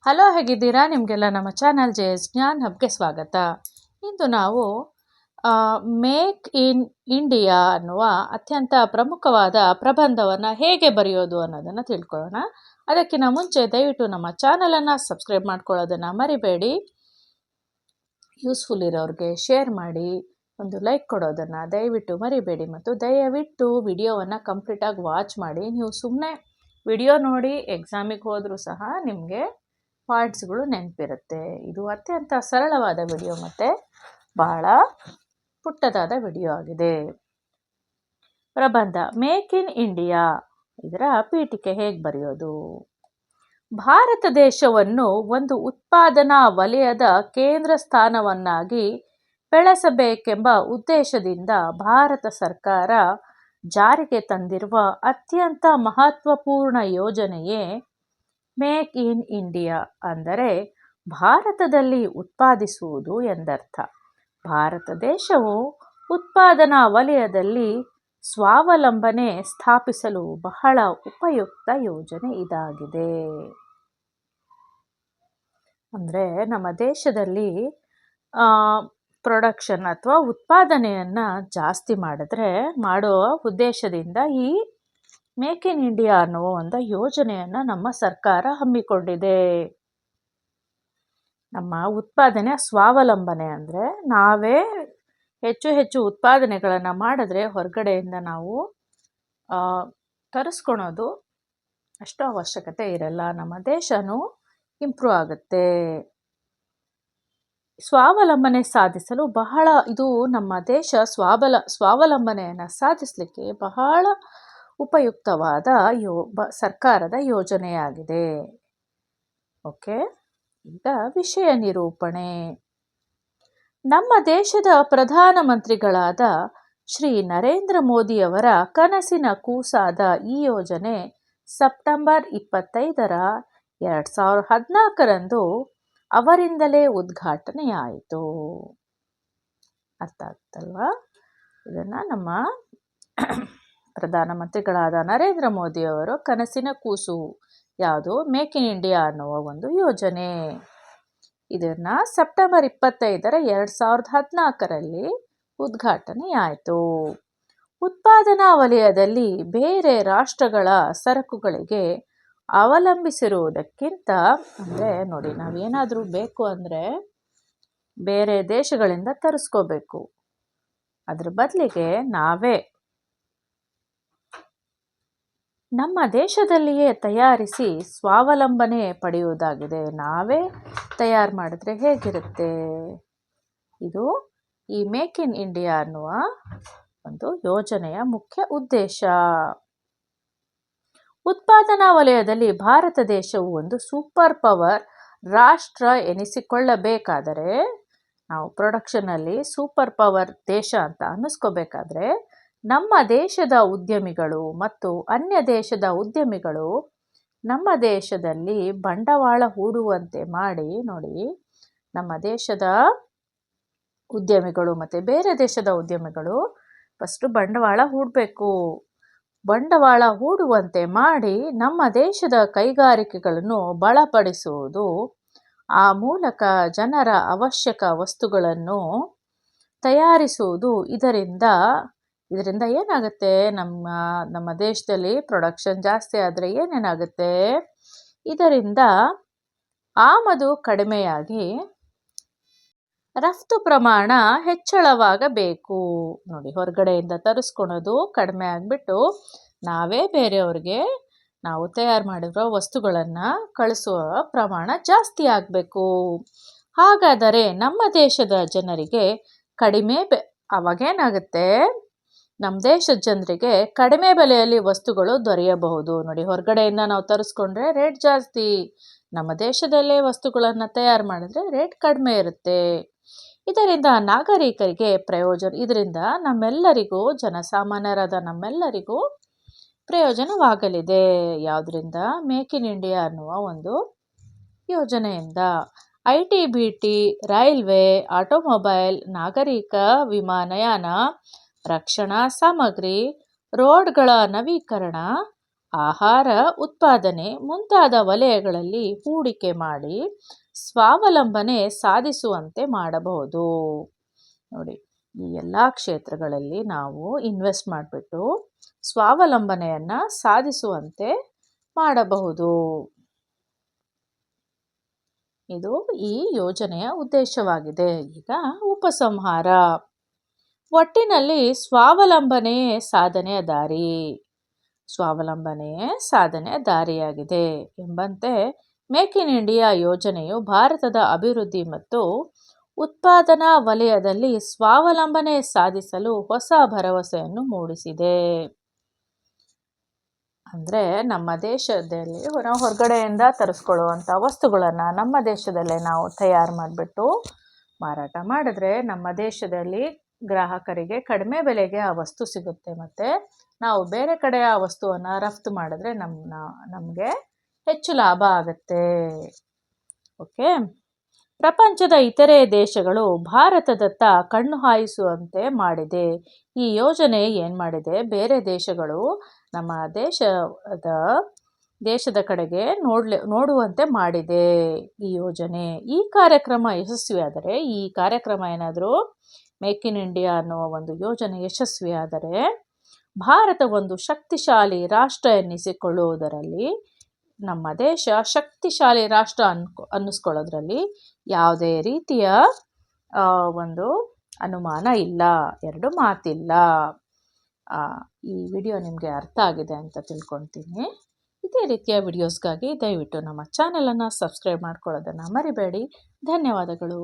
Hello, ಹೇಗಿದ್ದೀರಾ? ನಿಮಗೆಲ್ಲ ನಮ್ಮ ಚಾನಲ್ ಜೆಎಸ್ ಜ್ಞಾನ್ ಹಬ್ಗೆ ಸ್ವಾಗತ. ಇಂದು ನಾವು ಮೇಕ್ ಇನ್ ಇಂಡಿಯಾ ಅನ್ನುವ ಅತ್ಯಂತ ಪ್ರಮುಖವಾದ ಪ್ರಬಂಧವನ್ನು ಹೇಗೆ ಬರೆಯೋದು ಅನ್ನೋದನ್ನು ತಿಳ್ಕೊಳ್ಳೋಣ. ಅದಕ್ಕಿಂತ ಮುಂಚೆ ದಯವಿಟ್ಟು ನಮ್ಮ ಚಾನಲನ್ನು ಸಬ್ಸ್ಕ್ರೈಬ್ ಮಾಡ್ಕೊಳ್ಳೋದನ್ನು ಮರಿಬೇಡಿ. ಯೂಸ್ಫುಲ್ ಇರೋರಿಗೆ ಶೇರ್ ಮಾಡಿ, ಒಂದು ಲೈಕ್ ಕೊಡೋದನ್ನು ದಯವಿಟ್ಟು ಮರಿಬೇಡಿ. ಮತ್ತು ದಯವಿಟ್ಟು ವಿಡಿಯೋವನ್ನು ಕಂಪ್ಲೀಟಾಗಿ ವಾಚ್ ಮಾಡಿ. ನೀವು ಸುಮ್ಮನೆ ವಿಡಿಯೋ ನೋಡಿ ಎಕ್ಸಾಮಿಗೆ ಹೋದರೂ ಸಹ ನಿಮಗೆ ಪಾಯಿಂಟ್ಸ್ಗಳು ನೆನಪಿರುತ್ತೆ. ಇದು ಅತ್ಯಂತ ಸರಳವಾದ ವಿಡಿಯೋ ಮತ್ತು ಬಹಳ ಪುಟ್ಟದಾದ ವಿಡಿಯೋ ಆಗಿದೆ. ಪ್ರಬಂಧ ಮೇಕ್ ಇನ್ ಇಂಡಿಯಾ, ಇದರ ಪೀಠಿಕೆ ಹೇಗೆ ಬರೆಯೋದು? ಭಾರತ ದೇಶವನ್ನು ಒಂದು ಉತ್ಪಾದನಾ ವಲಯದ ಕೇಂದ್ರ ಸ್ಥಾನವನ್ನಾಗಿ ಬೆಳೆಸಬೇಕೆಂಬ ಉದ್ದೇಶದಿಂದ ಭಾರತ ಸರ್ಕಾರ ಜಾರಿಗೆ ತಂದಿರುವ ಅತ್ಯಂತ ಮಹತ್ವಪೂರ್ಣ ಯೋಜನೆಯೇ ಮೇಕ್ ಇನ್ ಇಂಡಿಯಾ. ಅಂದರೆ ಭಾರತದಲ್ಲಿ ಉತ್ಪಾದಿಸುವುದು ಎಂದರ್ಥ. ಭಾರತ ದೇಶವು ಉತ್ಪಾದನಾ ವಲಯದಲ್ಲಿ ಸ್ವಾವಲಂಬನೆ ಸ್ಥಾಪಿಸಲು ಬಹಳ ಉಪಯುಕ್ತ ಯೋಜನೆ ಇದಾಗಿದೆ. ಅಂದರೆ ನಮ್ಮ ದೇಶದಲ್ಲಿ ಪ್ರೊಡಕ್ಷನ್ ಅಥವಾ ಉತ್ಪಾದನೆಯನ್ನು ಜಾಸ್ತಿ ಮಾಡೋ ಉದ್ದೇಶದಿಂದ ಈ ಮೇಕ್ ಇನ್ ಇಂಡಿಯಾ ಅನ್ನುವ ಒಂದು ಯೋಜನೆಯನ್ನು ನಮ್ಮ ಸರ್ಕಾರ ಹಮ್ಮಿಕೊಂಡಿದೆ. ನಮ್ಮ ಉತ್ಪಾದನೆ ಸ್ವಾವಲಂಬನೆ ಅಂದರೆ ನಾವೇ ಹೆಚ್ಚು ಉತ್ಪಾದನೆಗಳನ್ನು ಮಾಡಿದ್ರೆ ಹೊರಗಡೆಯಿಂದ ನಾವು ತರಿಸ್ಕೊಳೋದು ಅಷ್ಟು ಅವಶ್ಯಕತೆ ಇರಲ್ಲ. ನಮ್ಮ ದೇಶನೂ ಇಂಪ್ರೂವ್ ಆಗುತ್ತೆ. ಸ್ವಾವಲಂಬನೆ ಸಾಧಿಸಲು ಇದು ನಮ್ಮ ದೇಶ ಸ್ವಾವಲಂಬನೆಯನ್ನು ಸಾಧಿಸಲಿಕ್ಕೆ ಬಹಳ ಉಪಯುಕ್ತವಾದ ಸರ್ಕಾರದ ಯೋಜನೆಯಾಗಿದೆ. ಓಕೆ, ಈಗ ವಿಷಯ ನಿರೂಪಣೆ. ನಮ್ಮ ದೇಶದ ಪ್ರಧಾನಮಂತ್ರಿಗಳಾದ ಶ್ರೀ ನರೇಂದ್ರ ಮೋದಿಯವರ ಕನಸಿನ ಕೂಸಾದ ಈ ಯೋಜನೆ ಸೆಪ್ಟೆಂಬರ್ 25, 2014 ಅವರಿಂದಲೇ ಉದ್ಘಾಟನೆಯಾಯಿತು. ಅರ್ಥ ಆಗುತ್ತಲ್ವಾ? ಇದನ್ನು ನಮ್ಮ ಪ್ರಧಾನಮಂತ್ರಿಗಳಾದ ನರೇಂದ್ರ ಮೋದಿಯವರು ಕನಸಿನ ಕೂಸು ಯಾವುದು? ಮೇಕ್ ಇನ್ ಇಂಡಿಯಾ ಅನ್ನುವ ಒಂದು ಯೋಜನೆ. ಇದನ್ನು ಸೆಪ್ಟೆಂಬರ್ 25, 2014 ಉದ್ಘಾಟನೆಯಾಯಿತು. ಉತ್ಪಾದನಾ ವಲಯದಲ್ಲಿ ಬೇರೆ ರಾಷ್ಟ್ರಗಳ ಸರಕುಗಳಿಗೆ ಅವಲಂಬಿಸಿರುವುದಕ್ಕಿಂತ, ಅಂದರೆ ನೋಡಿ, ನಾವೇನಾದರೂ ಬೇಕು ಅಂದರೆ ಬೇರೆ ದೇಶಗಳಿಂದ ತರಿಸ್ಕೋಬೇಕು. ಅದ್ರ ಬದಲಿಗೆ ನಾವೇ ನಮ್ಮ ದೇಶದಲ್ಲಿಯೇ ತಯಾರಿಸಿ ಸ್ವಾವಲಂಬನೆ ಪಡೆಯುವುದಾಗಿದೆ. ನಾವೇ ತಯಾರು ಮಾಡಿದ್ರೆ ಹೇಗಿರುತ್ತೆ? ಇದು ಈ ಮೇಕ್ ಇನ್ ಇಂಡಿಯಾ ಅನ್ನುವ ಒಂದು ಯೋಜನೆಯ ಮುಖ್ಯ ಉದ್ದೇಶ. ಉತ್ಪಾದನಾ ವಲಯದಲ್ಲಿ ಭಾರತ ದೇಶವು ಒಂದು ಸೂಪರ್ ಪವರ್ ರಾಷ್ಟ್ರ ಎನಿಸಿಕೊಳ್ಳಬೇಕಾದರೆ, ನಾವು ಪ್ರೊಡಕ್ಷನಲ್ಲಿ ಸೂಪರ್ ಪವರ್ ದೇಶ ಅಂತ ಅನ್ನಿಸ್ಕೋಬೇಕಾದ್ರೆ, ನಮ್ಮ ದೇಶದ ಉದ್ಯಮಿಗಳು ಮತ್ತು ಅನ್ಯ ದೇಶದ ಉದ್ಯಮಿಗಳು ನಮ್ಮ ದೇಶದಲ್ಲಿ ಬಂಡವಾಳ ಹೂಡುವಂತೆ ಮಾಡಿ, ನೋಡಿ, ನಮ್ಮ ದೇಶದ ಉದ್ಯಮಿಗಳು ಮತ್ತು ಬೇರೆ ದೇಶದ ಉದ್ಯಮಿಗಳು ಫಸ್ಟು ಬಂಡವಾಳ ಹೂಡಬೇಕು. ಬಂಡವಾಳ ಹೂಡುವಂತೆ ಮಾಡಿ ನಮ್ಮ ದೇಶದ ಕೈಗಾರಿಕೆಗಳನ್ನು ಬಲಪಡಿಸುವುದು, ಆ ಮೂಲಕ ಜನರ ಅವಶ್ಯಕ ವಸ್ತುಗಳನ್ನು ತಯಾರಿಸುವುದು. ಇದರಿಂದ ಏನಾಗುತ್ತೆ? ನಮ್ಮ ದೇಶದಲ್ಲಿ ಪ್ರೊಡಕ್ಷನ್ ಜಾಸ್ತಿ ಆದರೆ ಏನೇನಾಗುತ್ತೆ? ಇದರಿಂದ ಆಮದು ಕಡಿಮೆಯಾಗಿ ರಫ್ತು ಪ್ರಮಾಣ ಹೆಚ್ಚಳವಾಗಬೇಕು. ನೋಡಿ, ಹೊರಗಡೆಯಿಂದ ತರಿಸ್ಕೊಳೋದು ಕಡಿಮೆ ಆಗಿಬಿಟ್ಟು ನಾವೇ ಬೇರೆಯವ್ರಿಗೆ ನಾವು ತಯಾರು ಮಾಡಿರೋ ವಸ್ತುಗಳನ್ನು ಕಳಿಸುವ ಪ್ರಮಾಣ ಜಾಸ್ತಿ ಆಗಬೇಕು. ಹಾಗಾದರೆ ನಮ್ಮ ದೇಶದ ಜನರಿಗೆ ಅವಾಗೇನಾಗುತ್ತೆ? ನಮ್ಮ ದೇಶದ ಜನರಿಗೆ ಕಡಿಮೆ ಬೆಲೆಯಲ್ಲಿ ವಸ್ತುಗಳು ದೊರೆಯಬಹುದು. ನೋಡಿ, ಹೊರಗಡೆಯಿಂದ ನಾವು ತರಿಸ್ಕೊಂಡ್ರೆ ರೇಟ್ ಜಾಸ್ತಿ, ನಮ್ಮ ದೇಶದಲ್ಲೇ ವಸ್ತುಗಳನ್ನು ತಯಾರು ಮಾಡಿದ್ರೆ ರೇಟ್ ಕಡಿಮೆ ಇರುತ್ತೆ. ಇದರಿಂದ ನಾಗರಿಕರಿಗೆ ಪ್ರಯೋಜನ. ಇದರಿಂದ ನಮ್ಮೆಲ್ಲರಿಗೂ, ಜನಸಾಮಾನ್ಯರಾದ ನಮ್ಮೆಲ್ಲರಿಗೂ ಪ್ರಯೋಜನವಾಗಲಿದೆ. ಯಾವುದರಿಂದ? ಮೇಕ್ ಇನ್ ಇಂಡಿಯಾ ಅನ್ನುವ ಒಂದು ಯೋಜನೆಯಿಂದ. IT, BT, ರೈಲ್ವೆ, ಆಟೋಮೊಬೈಲ್, ನಾಗರಿಕ ವಿಮಾನಯಾನ, ರಕ್ಷಣಾ ಸಾಮಗ್ರಿ, ರೋಡ್ಗಳ ನವೀಕರಣ, ಆಹಾರ ಉತ್ಪಾದನೆ ಮುಂತಾದ ವಲಯಗಳಲ್ಲಿ ಹೂಡಿಕೆ ಮಾಡಿ ಸ್ವಾವಲಂಬನೆ ಸಾಧಿಸುವಂತೆ ಮಾಡಬಹುದು. ನೋಡಿ, ಈ ಎಲ್ಲ ಕ್ಷೇತ್ರಗಳಲ್ಲಿ ನಾವು ಇನ್ವೆಸ್ಟ್ ಮಾಡಿಬಿಟ್ಟು ಸ್ವಾವಲಂಬನೆಯನ್ನು ಸಾಧಿಸುವಂತೆ ಮಾಡಬಹುದು. ಇದು ಈ ಯೋಜನೆಯ ಉದ್ದೇಶವಾಗಿದೆ. ಈಗ ಉಪಸಂಹಾರ. ಒಟ್ಟಿನಲ್ಲಿ ಸ್ವಾವಲಂಬನೆಯೇ ಸಾಧನೆಯ ದಾರಿ, ಸ್ವಾವಲಂಬನೆಯೇ ಸಾಧನೆಯ ದಾರಿಯಾಗಿದೆ ಎಂಬಂತೆ ಮೇಕ್ ಇನ್ ಇಂಡಿಯಾ ಯೋಜನೆಯು ಭಾರತದ ಅಭಿವೃದ್ಧಿ ಮತ್ತು ಉತ್ಪಾದನಾ ವಲಯದಲ್ಲಿ ಸ್ವಾವಲಂಬನೆ ಸಾಧಿಸಲು ಹೊಸ ಭರವಸೆಯನ್ನು ಮೂಡಿಸಿದೆ. ಅಂದರೆ ನಮ್ಮ ದೇಶದಲ್ಲಿ ನಾವು ಹೊರಗಡೆಯಿಂದ ತರಿಸ್ಕೊಳ್ಳುವಂಥ ವಸ್ತುಗಳನ್ನು ನಮ್ಮ ದೇಶದಲ್ಲೇ ನಾವು ತಯಾರು ಮಾಡಿಬಿಟ್ಟು ಮಾರಾಟ ಮಾಡಿದ್ರೆ ನಮ್ಮ ದೇಶದಲ್ಲಿ ಗ್ರಾಹಕರಿಗೆ ಕಡಿಮೆ ಬೆಲೆಗೆ ಆ ವಸ್ತು ಸಿಗುತ್ತೆ. ಮತ್ತು ನಾವು ಬೇರೆ ಕಡೆ ಆ ವಸ್ತುವನ್ನು ರಫ್ತು ಮಾಡಿದ್ರೆ ನಮಗೆ ಹೆಚ್ಚು ಲಾಭ ಆಗುತ್ತೆ. ಓಕೆ, ಪ್ರಪಂಚದ ಇತರೆ ದೇಶಗಳು ಭಾರತದತ್ತ ಕಣ್ಣು ಹಾಯಿಸುವಂತೆ ಮಾಡಿದೆ. ಈ ಯೋಜನೆ ಏನು ಮಾಡಿದೆ, ಬೇರೆ ದೇಶಗಳು ನಮ್ಮ ದೇಶದ ಕಡೆಗೆ ನೋಡುವಂತೆ ಮಾಡಿದೆ ಈ ಯೋಜನೆ. ಈ ಕಾರ್ಯಕ್ರಮ ಯಶಸ್ವಿಯಾದರೆ, ಈ ಕಾರ್ಯಕ್ರಮ ಏನಾದರೂ ಮೇಕ್ ಇನ್ ಇಂಡಿಯಾ ಅನ್ನುವ ಒಂದು ಯೋಜನೆ ಯಶಸ್ವಿಯಾದರೆ ಭಾರತ ಒಂದು ಶಕ್ತಿಶಾಲಿ ರಾಷ್ಟ್ರ ಎನ್ನಿಸಿಕೊಳ್ಳುವುದರಲ್ಲಿ, ನಮ್ಮ ದೇಶ ಶಕ್ತಿಶಾಲಿ ರಾಷ್ಟ್ರ ಅನ್ನಿಸ್ಕೊಳ್ಳೋದ್ರಲ್ಲಿ ಯಾವುದೇ ರೀತಿಯ ಒಂದು ಅನುಮಾನ ಇಲ್ಲ, ಎರಡು ಮಾತಿಲ್ಲ. ಈ ವಿಡಿಯೋ ನಿಮಗೆ ಅರ್ಥ ಆಗಿದೆ ಅಂತ ತಿಳ್ಕೊಳ್ತೀನಿ. ಇದೇ ರೀತಿಯ ವಿಡಿಯೋಸ್ಗಾಗಿ ದಯವಿಟ್ಟು ನಮ್ಮ ಚಾನಲನ್ನು ಸಬ್ಸ್ಕ್ರೈಬ್ ಮಾಡ್ಕೊಳ್ಳೋದನ್ನು ಮರಿಬೇಡಿ. ಧನ್ಯವಾದಗಳು.